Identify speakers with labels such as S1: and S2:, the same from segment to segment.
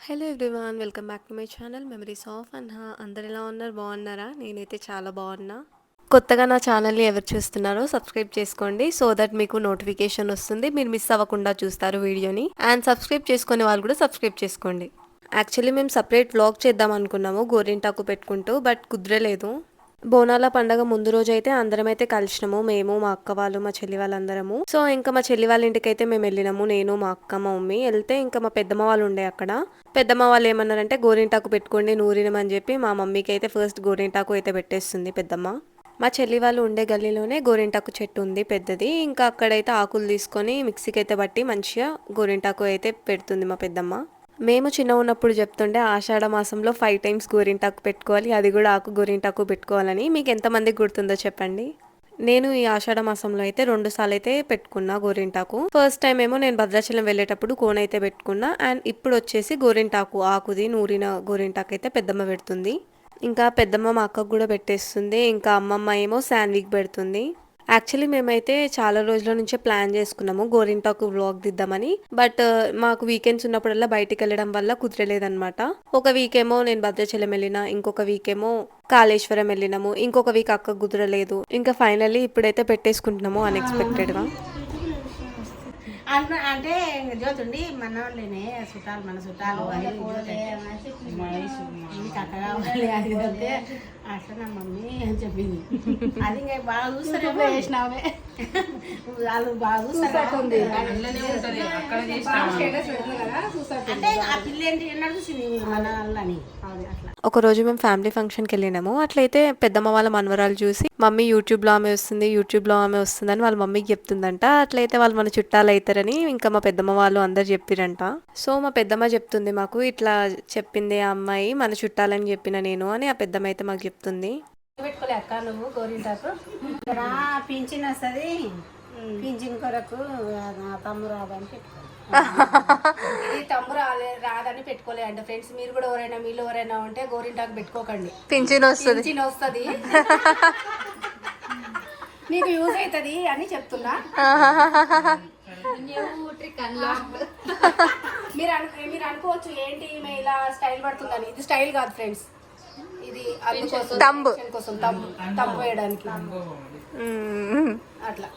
S1: Hello everyone, welcome back to my channel memories of Anha. అందరు ఎలా ఉన్నారు? బాగున్నారా? నేనైతే చాలా బాగున్నా. కొత్తగా నా ఛానల్ని ఎవరు చూస్తున్నారో సబ్స్క్రైబ్ చేసుకోండి, సో దట్ మీకు నోటిఫికేషన్ వస్తుంది, మీరు మిస్ అవ్వకుండా చూస్తారు వీడియోని. అండ్ సబ్స్క్రైబ్ చేసుకునే వాళ్ళు కూడా సబ్స్క్రైబ్ చేసుకోండి. యాక్చువల్లీ మేము సపరేట్ వ్లాగ్ చేద్దాం అనుకున్నాము గోరింటాకు పెట్టుకుంటూ, బట్ కుదరలేదు. బోనాల పండగ ముందు రోజు అయితే అందరం అయితే కలిసినాము, మేము, మా అక్క వాళ్ళు, మా చెల్లి వాళ్ళందరము. సో ఇంకా మా చెల్లి వాళ్ళ ఇంటికి అయితే మేము వెళ్ళినాము, నేను, మా అక్క, మా మమ్మీ వెళ్తే ఇంకా మా పెద్దమ్మ వాళ్ళు ఉండే అక్కడ. పెద్దమ్మ వాళ్ళు ఏమన్నారంటే గోరింటాకు పెట్టుకోండి నూరినమని చెప్పి మా మమ్మీకి అయితే ఫస్ట్ గోరింటాకు అయితే పెట్టేస్తుంది పెద్దమ్మ. మా చెల్లి వాళ్ళు ఉండే గల్లీలోనే గోరింటాకు చెట్టు ఉంది పెద్దది, ఇంకా అక్కడైతే ఆకులు తీసుకొని మిక్సీకి అయితే బట్టి మంచిగా గోరింటాకు అయితే పెడుతుంది మా పెద్దమ్మ. మేము చిన్న ఉన్నప్పుడు చెప్తుండే ఆషాఢ మాసంలో 5 టైమ్స్ గోరింటాకు పెట్టుకోవాలి, అది కూడా ఆకు గోరింటాకు పెట్టుకోవాలని. మీకు ఎంతమందికి గుర్తుందో చెప్పండి. నేను ఈ ఆషాఢ మాసంలో అయితే 2 సార్లు అయితే పెట్టుకున్నా గోరింటాకు. ఫస్ట్ టైం ఏమో నేను భద్రాచలం వెళ్ళేటప్పుడు కోన్ అయితే పెట్టుకున్నా, అండ్ ఇప్పుడు వచ్చేసి గోరింటాకు ఆకుది నూరిన గోరింటాకు అయితే పెద్దమ్మ పెడుతుంది. ఇంకా పెద్దమ్మ మా అక్కకు కూడా పెట్టేస్తుంది, ఇంకా అమ్మమ్మ ఏమో శాండ్విచ్ పెడుతుంది. యాక్చువల్లీ మేమైతే చాలా రోజుల నుంచే ప్లాన్ చేసుకున్నాము గోరింటాకు వ్లాగ్ దిద్దామని, బట్ మాకు వీకెండ్స్ ఉన్నప్పుడల్లా బయటికి వెళ్ళడం వల్ల కుదరలేదన్నమాట. ఒక వీక్ ఏమో నేను భద్రాచలం వెళ్ళిన, ఇంకొక వీక్ ఏమో కాళేశ్వరం వెళ్ళినాము, ఇంకొక వీక్ అక్క కుదరలేదు. ఇంకా ఫైనల్లీ ఇప్పుడైతే పెట్టేసుకుంటున్నాము అన్ఎక్స్పెక్టెడ్ గా.
S2: అంటే జ్యోతుండి మన వాళ్ళనే చుట్టాలు, మన చుట్టాలు అక్క కావాలి అది అంటే అట్లా నా మమ్మీ అని చెప్పింది. అది ఇంకా బాగా చూస్తారు చేసినావే, వాళ్ళు బాగా చూస్తారు. అంటే ఆ పిల్ల ఏంటి ఎన్నో చూసింది మన వాళ్ళని అట్లా.
S1: ఒక రోజు మేము ఫ్యామిలీ ఫంక్షన్కి వెళ్ళినాము, అట్లయితే పెద్దమ్మ వాళ్ళ మనవరాలు చూసి మమ్మీ యూట్యూబ్లో ఆమె వస్తుంది, యూట్యూబ్లో ఆమె వస్తుందని వాళ్ళ మమ్మీకి చెప్తుందంట. అట్లయితే వాళ్ళు మన చుట్టాలు అవుతారని ఇంకా మా పెద్దమ్మ వాళ్ళు అందరు చెప్పిరంట. సో మా పెద్దమ్మ చెప్తుంది మాకు, ఇట్లా చెప్పింది ఆ అమ్మాయి మన చుట్టాలని చెప్పిన నేను అని ఆ పెద్దమ్మ అయితే మాకు చెప్తుంది.
S2: పెట్టుకోలే అక్క నువ్వు గోరింటాకు పింఛన్ వస్తుంది, పింఛన్ కొరకు తమ్ము రాదని పెట్టుకో. ఇది తమ్ము రాదని పెట్టుకోలే అంటే ఫ్రెండ్స్, మీరు కూడా ఎవరైనా మీలో ఎవరైనా ఉంటే గోరింటాకు పెట్టుకోకండి,
S1: పింఛన్ వస్తుంది
S2: మీకు యూజ్ అవుతుంది అని చెప్తున్నా. మీరు అనుకోవచ్చు ఏంటి ఈమె ఇలా స్టైల్ పడుతుందని. ఇది స్టైల్ కాదు ఫ్రెండ్స్, ఇది కోసం తమ్ము వేయడానికి అట్లా.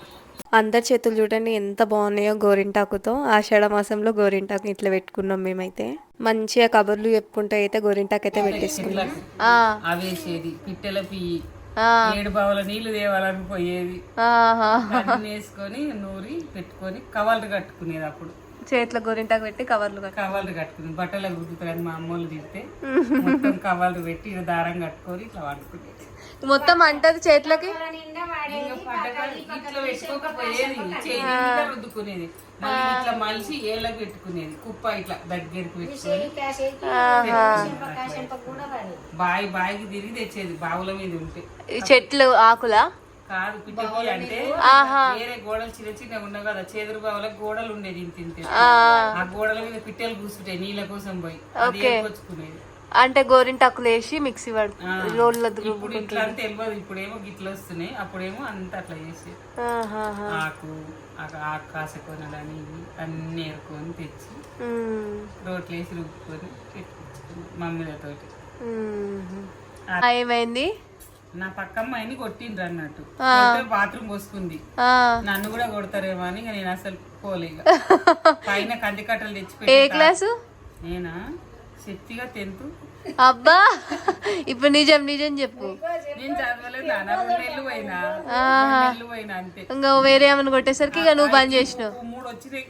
S1: అందరి చేతులు చూడండి ఎంత బాగున్నాయో గోరింటాకుతో. ఆషాఢ మాసంలో గోరింటాకు ఇట్లా పెట్టుకున్నాం మేమైతే. మంచిగా కబుర్లు చెప్పుకుంటూ అయితే గోరింటాకు అయితే పెట్టేసుకున్నాం.
S3: అవేసేది పిట్టెల పియ్యి 7 బావుల నీళ్లు తేవాలని పోయేది, వేసుకొని నూరి పెట్టుకొని కవర్లు కట్టుకునేది. అప్పుడు
S1: చేతిలో గోరింటాకు పెట్టి కవర్లు
S3: కట్టుకునేది. బట్టలు కుదురుతారని మా అమ్మోళ్ళు తిడితే మొత్తం కవర్లు పెట్టి దారం కట్టుకొని ఇట్లా వాడుకునేది.
S1: మొత్తం అంటది చేతులకి
S3: ఇట్లా పెట్టుకోకపోయేది, రుద్దుకునేది. మళ్ళీ ఇట్లా మలిసి ఏళ్ళకి పెట్టుకునేది, కుప్ప ఇట్లా దగ్గరికి పెట్టుకొని బాయికి తిరిగి తెచ్చేది బావుల మీద ఉంటే.
S1: చెట్లు ఆకులా
S3: కాదు, పిట్టకి అంటే వేరే గోడలు చిన్న చిన్నగా ఉండవు కదా, చేదురు బావులకు గోడలు ఉండేది ఇంత. ఆ గోడల మీద పిట్టలు కూర్చుంటాయి నీళ్ళ కోసం పోయి వచ్చుకునేది.
S1: అంటే గోరింటాకులు వేసి మిక్సీ రోడ్ల
S3: ఇప్పుడు ఇట్లా అంటే తెలియదు, ఇప్పుడేమో గిట్ల వస్తున్నాయి, అప్పుడేమో అంత అట్లా చేసి ఆకు కాసకొనడాని అన్ని ఏరుకొని తెచ్చి రోట్లు వేసి రుబ్బుకొని మమ్మీలతోటి.
S1: ఏమైంది?
S3: నా పక్కమ్మాయిని కొట్టిండ్రు అన్నట్టు, బాత్రూమ్ పోసుకుంది. నన్ను కూడా కొడతారేమో అని నేను అసలు పోలే. పైన కంది కట్టలు తెచ్చి
S1: ఏ క్లాసు?
S3: నేనా శక్తిగా 10th.
S1: అబ్బా, ఇప్పుడు నిజం చెప్పు.
S3: నేను చదవలేదు, 2 నెలలు పోయినా అంతే.
S1: ఇంకా వేరే ఏమైనా కొట్టేసరికి ఇక నువ్వు బంద్ చేసినావు.
S3: 3 వచ్చినాయి.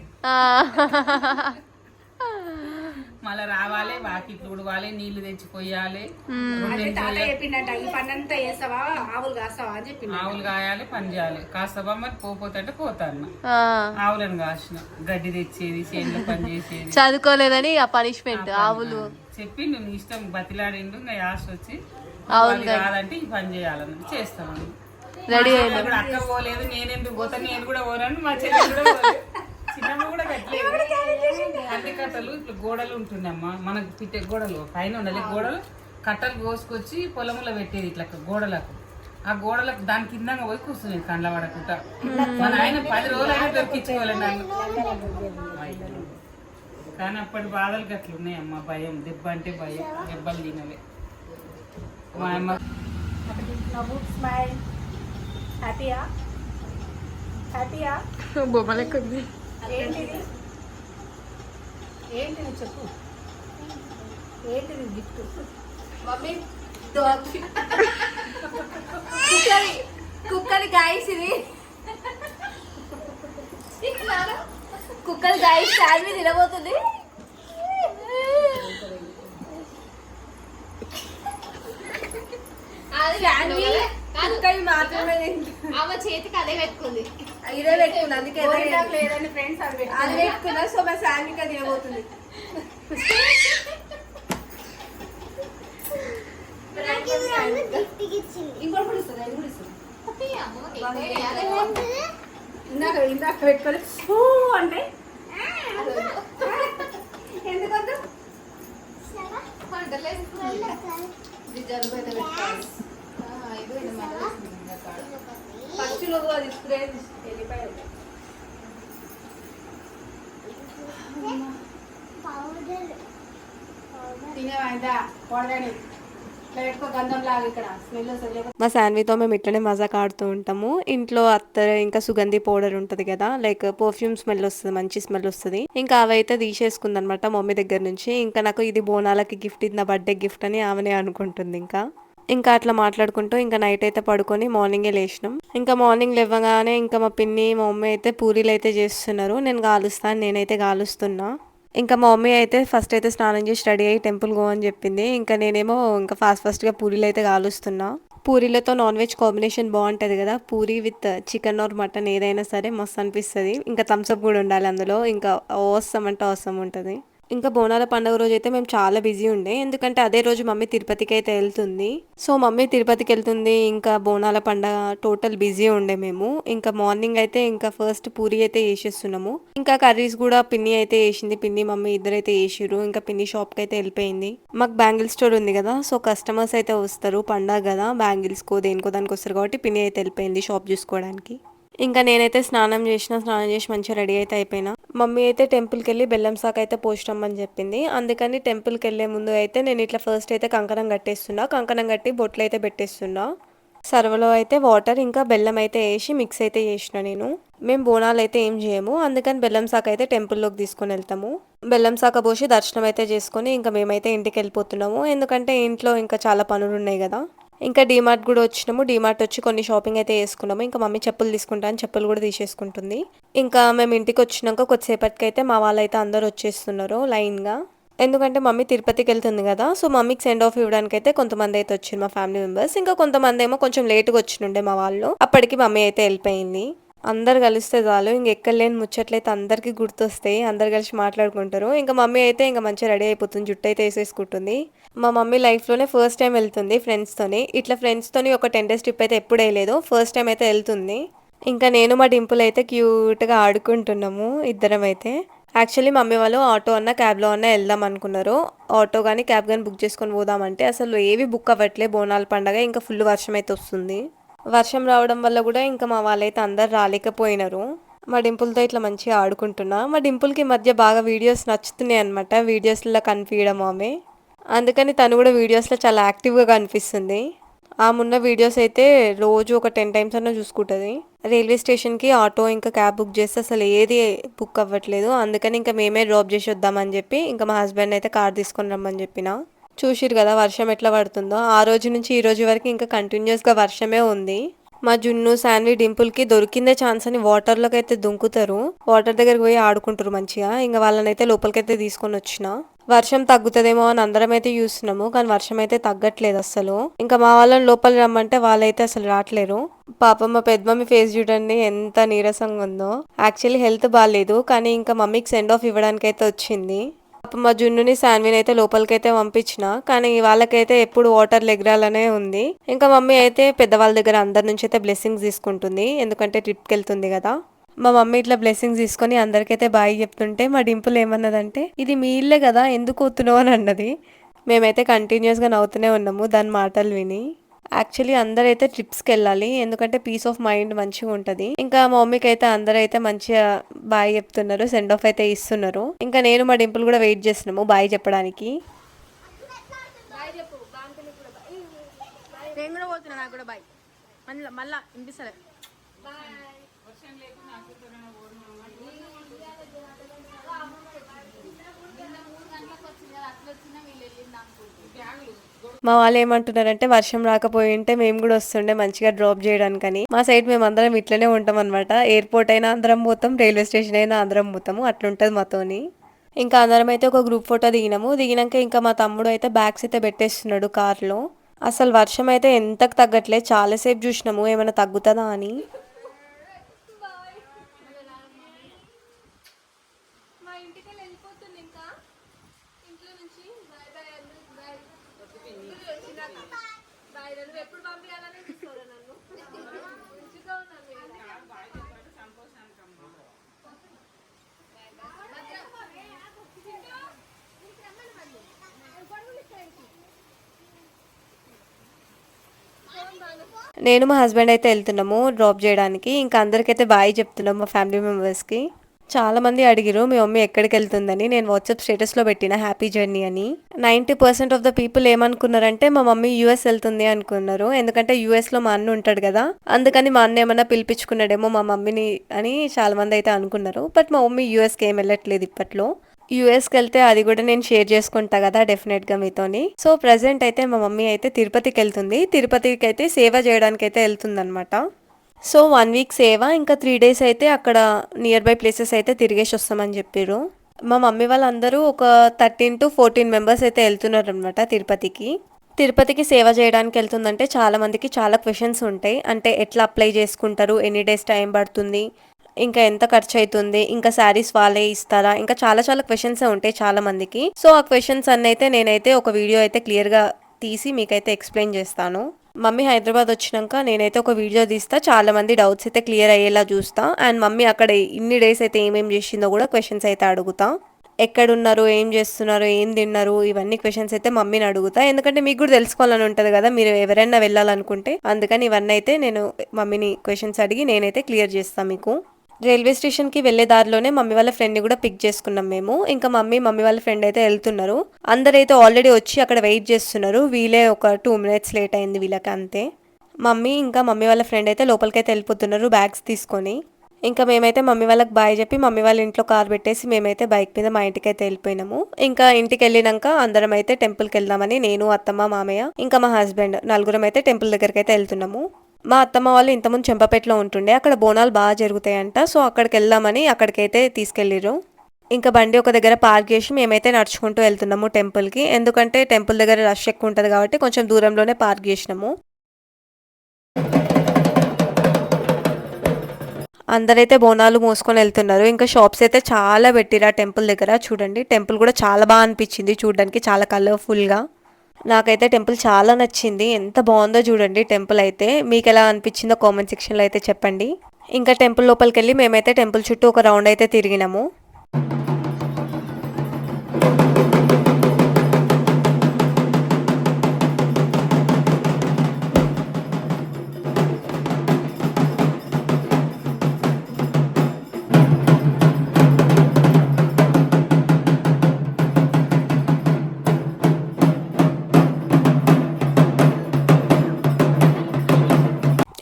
S3: మళ్ళా రావాలి, వాకిట్లు ఉడవాలి, నీళ్లు తెచ్చి పోయాలి, ఆవులు కాయాలి, పని చేయాలి. కాస్తావా మరి పోతే అంటే పోతాను. ఆవులను కాసిన గడ్డి తెచ్చేది, చేనులో పని చేసేది.
S1: చదువుకోలేదని ఆ పనిష్మెంట్ ఆవులు
S3: చెప్పి నువ్వు ఇష్టం బతిలాడిండు. ఇంకా యాస్ వచ్చి కాదంటే ఈ పని చేయాలని చేస్తాను.
S1: రెడీ
S3: అక్క పోలేదు, నేనెందుకు పోతాను, నేను కూడా పోరాను, మా చెల్లి కూడా పోలేదు, చిన్నమ్మ కూడా పెట్టలేదు. అన్ని కట్టలు ఇట్లా గోడలు ఉంటుండమ్మా, మనకు పిట్టే గోడలు పైన ఉండాలి. గోడలు కట్టలు కోసుకొచ్చి పొలంలో పెట్టేది ఇట్లా గోడలకు. ఆ గోడలకు దాని కింద పోయి కూర్చునేది కండ్ల పడకుండా. మన ఆయన 10 రోజులు అయినా దొరికించుకోవాలి నన్ను. కానీ అప్పటి బాధలు గట్లున్నాయి అమ్మ. భయం, దెబ్బ అంటే భయం, దెబ్బలు తినలే. మా అమ్మ
S2: స్మైల్. హ్యాపీయా? హ్యాపీయా?
S1: బొమ్మలెక్కుంది.
S2: ఏంటిది? ఏంటిది చెప్పు. ఏంటిది గిఫ్ట్?
S1: మమ్మీ కుక్కది గాయస్, ఇది కుక్కది గాయస్. శాన్వి తినబోతుంది. కుక్కది మాత్రమే
S4: ఆమె చేతికి అదే పెట్టుకుంది.
S1: ఇదే పెట్టుకుంది, అందుకే
S2: లేదండి ఫ్రెండ్స్,
S1: అది పెట్టుకున్నా. సో మా శాన్వికి అది తినబోతుంది.
S2: ఇంకోటి కూడా ఇస్తుంది, అది కూడా ఇస్తుంది.
S4: అదే
S2: ఇందాక పెట్టుకొని అంటే ఎందుకొద్దు?
S1: ఫస్ట్ నువ్వు అది స్ప్రే వెళ్ళిపోయావు.
S2: తినేవాయిదా పొడదని పెట్టుకో, గంధం లాగా ఇక్కడ స్మెల్ వస్తుంది.
S1: మా శాన్వితో మేము ఇట్లనే మజాక్ ఆడుతూ ఉంటాము. ఇంట్లో అత్తర్ ఇంకా సుగంధి పౌడర్ ఉంటుంది కదా, లైక్ పర్ఫ్యూమ్ స్మెల్ వస్తుంది, మంచి స్మెల్ వస్తుంది. ఇంకా అవైతే తీసేసుకుంది అనమాట మమ్మీ దగ్గర నుంచి. ఇంకా నాకు ఇది బోనాలకి గిఫ్ట్, ఇది నా బర్త్డే గిఫ్ట్ అని ఆమెనే అనుకుంటుంది. ఇంకా అట్లా మాట్లాడుకుంటూ ఇంకా నైట్ అయితే పడుకొని మార్నింగే లేచినాం. ఇంకా మార్నింగ్ లేవగానే ఇంకా మా పిన్ని మా మమ్మీ అయితే పూరీలు అయితే చేస్తున్నారు. నేను కాలుస్తాను, నేనైతే కాలుస్తున్నా. ఇంకా మా మమ్మీ అయితే ఫస్ట్ అయితే స్నానం చేసి రెడీ అయ్యి టెంపుల్ గో అని చెప్పింది. ఇంకా నేనేమో ఇంకా ఫాస్ట్గా పూరీలు అయితే కాలుస్తున్నా. పూరీలతో నాన్ వెజ్ కాంబినేషన్ బాగుంటుంది కదా, Puri with chicken or mutton ఏదైనా సరే మస్తు అనిపిస్తుంది. ఇంకా థమ్స్అప్ కూడా ఉండాలి అందులో, ఇంకా అవసరం అంటే అవసరం ఉంటుంది. ఇంకా బోనాల పండుగ రోజు అయితే మేము చాలా బిజీ ఉండే, ఎందుకంటే అదే రోజు మమ్మీ తిరుపతికి అయితే వెళ్తుంది. సో మమ్మీ తిరుపతికి వెళ్తుంది, ఇంకా బోనాల పండుగ టోటల్ బిజీ ఉండే మేము. ఇంకా మార్నింగ్ అయితే ఇంకా ఫస్ట్ పూరి అయితే వేసేస్తున్నాము. ఇంకా కర్రీస్ కూడా పిన్ని అయితే వేసింది. పిన్ని మమ్మీ ఇద్దరైతే వేసిర్రు. ఇంకా పిన్ని షాప్కి అయితే వెళ్ళిపోయింది. మాకు బ్యాంగిల్ స్టోర్ ఉంది కదా, సో కస్టమర్స్ అయితే వస్తారు, పండగ కదా, బ్యాంగిల్స్కో దేనికో దానికి వస్తారు కాబట్టి పిన్ని అయితే వెళ్ళిపోయింది షాప్ చూసుకోవడానికి. ఇంకా నేనైతే స్నానం చేసి మంచిగా రెడీ అయితే అయిపోయినా. మమ్మీ అయితే టెంపుల్కి వెళ్ళి బెల్లం సాక్ అయితే పోసిరమ్మని చెప్పింది. అందుకని టెంపుల్కి వెళ్ళే ముందు అయితే నేను ఇట్లా ఫస్ట్ అయితే కంకణం కట్టేస్తున్నా. కంకణం కట్టి బొట్లు అయితే పెట్టేస్తున్నా. సర్వలో అయితే వాటర్ ఇంకా బెల్లం అయితే వేసి మిక్స్ అయితే చేసిన నేను. మేము బోనాలు అయితే ఏం చేయము, అందుకని బెల్లం సాక్ అయితే టెంపుల్లోకి తీసుకొని వెళ్తాము. బెల్లం సాక పోసి దర్శనం అయితే చేసుకొని ఇంకా మేమైతే ఇంటికి వెళ్ళిపోతున్నాము. ఎందుకంటే ఇంట్లో ఇంకా చాలా పనులు ఉన్నాయి కదా. ఇంకా డీమార్ట్ కూడా వచ్చినాము. డీమార్ట్ వచ్చి కొన్ని షాపింగ్ అయితే వేసుకున్నాము. ఇంకా మమ్మీ చెప్పులు తీసుకుంటా అని చెప్పులు కూడా తీసేసుకుంటుంది. ఇంకా మేము ఇంటికి వచ్చినాక కొద్దిసేపటికి అయితే మా వాళ్ళైతే అందరు వచ్చేస్తున్నారు లైన్గా. ఎందుకంటే మమ్మీ తిరుపతికి వెళ్తుంది కదా, సో మమ్మీకి సెండ్ ఆఫ్ ఇవ్వడానికి అయితే కొంతమంది అయితే వచ్చింది మా ఫ్యామిలీ మెంబర్స్. ఇంకా కొంతమంది ఏమో కొంచెం లేట్గా వచ్చినుండే మా వాళ్ళు. అప్పటికి మమ్మీ అయితే వెళ్ళిపోయింది. అందరు కలిస్తే చాలు, ఇంక ఎక్కలేని ముచ్చట్లయితే అందరికి గుర్తొస్తాయి, అందరు కలిసి మాట్లాడుకుంటారు. ఇంకా మమ్మీ అయితే ఇంకా మంచిగా రెడీ అయిపోతుంది, జుట్టు అయితే వేసేసుకుంటుంది. మా మమ్మీ లైఫ్లోనే ఫస్ట్ టైం వెళ్తుంది ఫ్రెండ్స్తోని. ఇట్లా ఫ్రెండ్స్తోని ఒక 10 days ట్రిప్ అయితే ఎప్పుడు వేయలేదు, ఫస్ట్ టైం అయితే వెళ్తుంది. ఇంకా నేను మా డింపుల్ అయితే క్యూట్గా ఆడుకుంటున్నాము ఇద్దరం అయితే. యాక్చువల్లీ మమ్మీ వాళ్ళు ఆటో అన్న క్యాబ్లో అన్న వెళ్దాం అనుకున్నారు. ఆటో కానీ క్యాబ్ కానీ బుక్ చేసుకొని పోదామంటే అసలు ఏవి బుక్ అవ్వట్లే. బోనాల పండగ ఇంకా ఫుల్ వర్షం అయితే వస్తుంది. వర్షం రావడం వల్ల కూడా ఇంకా మా వాళ్ళైతే అందరు రాలేకపోయినారు. మా డింపుల్తో ఇట్లా మంచిగా ఆడుకుంటున్నా. మా డింపుల్కి మధ్య బాగా వీడియోస్ నచ్చుతున్నాయి అనమాట, వీడియోస్లో కనిపించడం ఆమె. అందుకని తను కూడా వీడియోస్లో చాలా యాక్టివ్గా కనిపిస్తుంది. ఆమెన్న వీడియోస్ అయితే రోజు ఒక 10 times అన్న చూసుకుంటుంది. రైల్వే స్టేషన్కి ఆటో ఇంకా క్యాబ్ బుక్ చేస్తే అసలు ఏది బుక్ అవ్వట్లేదు. అందుకని ఇంకా మేమే డ్రాప్ చేసి వద్దామని చెప్పి ఇంకా మా హస్బెండ్ అయితే కార్ తీసుకొని రమ్మని చెప్పిన. చూసిరు కదా వర్షం ఎట్లా పడుతుందో. ఆ రోజు నుంచి ఈ రోజు వరకు ఇంకా కంటిన్యూస్గా వర్షమే ఉంది. మా జున్ను శాన్వి డింపుల్కి దొరికిందే ఛాన్స్ అని వాటర్లోకి అయితే దుంకుతారు. వాటర్ దగ్గరికి పోయి ఆడుకుంటారు మంచిగా. ఇంకా వాళ్ళనైతే లోపలికైతే తీసుకొని వచ్చిన. వర్షం తగ్గుతుందేమో అని అందరం అయితే చూస్తున్నాము, కానీ వర్షం అయితే తగ్గట్లేదు అసలు. ఇంకా మా వాళ్ళని లోపల రమ్మంటే వాళ్ళైతే అసలు రావట్లేరు. పాపం మా పెద్ద మమ్మీ ఫేస్ చూడండి ఎంత నీరసంగా ఉందో. యాక్చువల్లీ హెల్త్ బాగాలేదు, కానీ ఇంకా మమ్మీకి సెండ్ ఆఫ్ ఇవ్వడానికి అయితే వచ్చింది. పాపం మా జున్నుని శాన్విని అయితే లోపలికైతే పంపించిన, కానీ వాళ్ళకైతే ఎప్పుడు వాటర్ ఎగరాలనే ఉంది. ఇంకా మమ్మీ అయితే పెద్దవాళ్ళ దగ్గర అందరి నుంచి అయితే బ్లెస్సింగ్స్ తీసుకుంటుంది, ఎందుకంటే ట్రిప్కి వెళ్తుంది కదా. మా మమ్మీ ఇట్లా బ్లెస్సింగ్స్ తీసుకొని అందరికైతే బాయ్ చెప్తుంటే మా డింపుల్ ఏమన్నదంటే, ఇది మీ ఇల్లే కదా ఎందుకు వస్తున్నావు అని అన్నది. మేమైతే కంటిన్యూస్గా నవ్వుతూనే ఉన్నాము దాని మాటలు విని. యాక్చువల్లీ అందరైతే ట్రిప్స్కి వెళ్ళాలి, ఎందుకంటే పీస్ ఆఫ్ మైండ్ మంచిగా ఉంటుంది. ఇంకా మా మమ్మీకి అయితే అందరైతే మంచిగా బాయ్ చెప్తున్నారు, సెండ్ ఆఫ్ అయితే ఇస్తున్నారు. ఇంకా నేను మా డింపుల్ కూడా వెయిట్ చేస్తున్నాము బాయ్ చెప్పడానికి.
S2: నేను కూడా పోతున్నా, నాకు కూడా బాయ్. మళ్ళా వినిపిస్తలే.
S1: మా వాళ్ళు ఏమంటున్నారంటే వర్షం రాకపోయి ఉంటే మేము కూడా వస్తుండే మంచిగా డ్రాప్ చేయడానికని. మా సైడ్ మేము అందరం ఇట్లనే ఉంటాం అనమాట. ఎయిర్పోర్ట్ అయినా అందరం పోతాం, రైల్వే స్టేషన్ అయినా అందరం పోతాము, అట్లుంటది మాతోని. ఇంకా అందరం అయితే ఒక గ్రూప్ ఫోటో దిగినాము. దిగినాక ఇంకా మా తమ్ముడు అయితే బ్యాగ్స్ అయితే పెట్టేస్తున్నాడు కార్లో. అసలు వర్షం అయితే ఎంతకు తగ్గట్లే, చాలాసేపు చూసినాము ఏమైనా తగ్గుతుందా అని. నేను మా హస్బెండ్ అయితే వెళ్తున్నాము డ్రాప్ చేయడానికి. ఇంకా అందరికైతే బాయ్ చెప్తున్నాము మా ఫ్యామిలీ మెంబర్స్కి. చాలా మంది అడిగిరు మీ మమ్మీ ఎక్కడికి వెళ్తుందని. నేను వాట్సాప్ స్టేటస్లో పెట్టిన హ్యాపీ జర్నీ అని. 90% ఆఫ్ ద పీపుల్ ఏమనుకున్నారంటే మా మమ్మీ యూఎస్ వెళ్తుంది అనుకున్నారు, ఎందుకంటే యూఎస్లో మా అన్న ఉంటాడు కదా, అందుకని మా అన్న ఏమన్నా పిలిపించుకున్నాడేమో మా మమ్మీని అని చాలా మంది అయితే అనుకున్నారు. బట్ మా మమ్మీ యూఎస్కి ఏం వెళ్ళట్లేదు ఇప్పట్లో. యూఎస్కి వెళ్తే అది కూడా నేను షేర్ చేసుకుంటా కదా డెఫినెట్గా మీతోని. సో ప్రజెంట్ అయితే మా మమ్మీ అయితే తిరుపతికి వెళ్తుంది. తిరుపతికి అయితే సేవ చేయడానికి అయితే వెళ్తుంది అనమాట. సో 1 వీక్ సేవ, ఇంకా 3 days అయితే అక్కడ నియర్ బై ప్లేసెస్ అయితే తిరిగేసి వస్తామని చెప్పారు. మా మమ్మీ వాళ్ళందరూ ఒక 13 to 14 మెంబర్స్ అయితే వెళ్తున్నారు అనమాట తిరుపతికి. తిరుపతికి సేవ చేయడానికి వెళ్తుందంటే చాలా మందికి చాలా క్వశ్చన్స్ ఉంటాయి. అంటే ఎట్లా అప్లై చేసుకుంటారు, ఎన్ని డేస్ టైం పడుతుంది, ఇంకా ఎంత ఖర్చు అవుతుంది, ఇంకా శారీస్ వాళ్ళే ఇస్తారా, ఇంకా చాలా చాలా క్వశ్చన్స్ ఉంటాయి చాలా మందికి. సో ఆ క్వశ్చన్స్ అన్నీ అయితే నేనైతే ఒక వీడియో అయితే క్లియర్గా తీసి మీకైతే ఎక్స్ప్లెయిన్ చేస్తాను. మమ్మీ హైదరాబాద్ వచ్చినాక నేనైతే ఒక వీడియో తీస్తా, చాలా మంది డౌట్స్ అయితే క్లియర్ అయ్యేలా చూస్తా. అండ్ మమ్మీ అక్కడ ఇన్ని డేస్ అయితే ఏమేమి చేసిందో కూడా క్వశ్చన్స్ అయితే అడుగుతా. ఎక్కడున్నారు, ఏం చేస్తున్నారు, ఏం తిన్నారు, ఇవన్నీ క్వశ్చన్స్ అయితే మమ్మీని అడుగుతా. ఎందుకంటే మీకు కూడా తెలుసుకోవాలని ఉంటుంది కదా, మీరు ఎవరైనా వెళ్ళాలనుకుంటే. అందుకని ఇవన్నీ అయితే నేను మమ్మీని క్వశ్చన్స్ అడిగి నేనైతే క్లియర్ చేస్తాను మీకు. రైల్వే స్టేషన్కి వెళ్ళే దారిలోనే మమ్మీ వాళ్ళ ఫ్రెండ్ని కూడా పిక్ చేసుకున్నాం మేము. ఇంకా మమ్మీ వాళ్ళ ఫ్రెండ్ అయితే వెళ్తున్నారు. అందరైతే ఆల్రెడీ వచ్చి అక్కడ వెయిట్ చేస్తున్నారు. వీళ్ళే ఒక 2 minutes లేట్ అయింది వీళ్ళకి అంతే. మమ్మీ వాళ్ళ ఫ్రెండ్ అయితే లోపలికైతే వెళ్ళిపోతున్నారు బ్యాగ్స్ తీసుకొని. ఇంకా మేమైతే మమ్మీ వాళ్ళకి బాయ్ చెప్పి మమ్మీ వాళ్ళ ఇంట్లో కార్ పెట్టేసి మేమైతే బైక్ మీద మా ఇంటికి అయితే వెళ్ళిపోయినాము. ఇంకా ఇంటికి వెళ్ళినాక అందరం అయితే టెంపుల్కి వెళ్దామని నేను, అత్తమ్మ, మామయ్య, ఇంకా మా హస్బెండ్ నలుగురం అయితే టెంపుల్ దగ్గరికి అయితే వెళ్తున్నాము. మా అత్తమ్మ వాళ్ళు ఇంతకుముందు చెంపపేటలో ఉంటుండే, అక్కడ బోనాలు బాగా జరుగుతాయంట. సో అక్కడికి వెళ్దామని అక్కడికైతే తీసుకెళ్ళిరు. ఇంకా బండి ఒక దగ్గర పార్క్ చేసి మేమైతే నడుచుకుంటూ వెళ్తున్నాము టెంపుల్కి. ఎందుకంటే టెంపుల్ దగ్గర రష్ ఎక్కువ ఉంటుంది కాబట్టి కొంచెం దూరంలోనే పార్క్ చేసినాము. అందరైతే బోనాలు మోసుకొని వెళ్తున్నారు. ఇంకా షాప్స్ అయితే చాలా పెట్టిరా టెంపుల్ దగ్గర. చూడండి టెంపుల్ కూడా చాలా బాగా అనిపించింది చూడడానికి, చాలా కలర్ఫుల్గా. నాకైతే టెంపుల్ చాలా నచ్చింది. ఎంత బాగుందో చూడండి టెంపుల్ అయితే. మీకు ఎలా అనిపించిందో కామెంట్ సెక్షన్లో అయితే చెప్పండి. ఇంకా టెంపుల్ లోపలికి వెళ్ళి మేమైతే టెంపుల్ చుట్టూ ఒక రౌండ్ అయితే తిరిగినాము.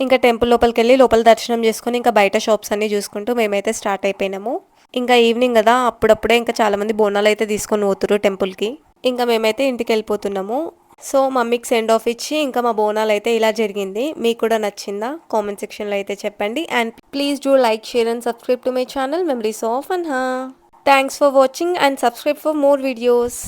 S1: ఇంకా టెంపుల్ లోపలికి వెళ్ళి లోపల దర్శనం చేసుకుని ఇంకా బయట షాప్స్ అన్ని చూసుకుంటూ మేమైతే స్టార్ట్ అయిపోయినాము. ఇంకా ఈవినింగ్ కదా, అప్పుడప్పుడే ఇంకా చాలా మంది బోనాలు అయితే తీసుకొని పోతున్నారు టెంపుల్కి. ఇంకా మేమైతే ఇంటికి వెళ్ళిపోతున్నాము. సో మమ్మీకి సెండ్ ఆఫ్ ఇచ్చి ఇంకా మా బోనాలు అయితే ఇలా జరిగింది. మీకు కూడా నచ్చిందా కామెంట్ సెక్షన్లో అయితే చెప్పండి. And please do like, share and subscribe to my channel memories of Anha. Thanks for watching and subscribe for more videos.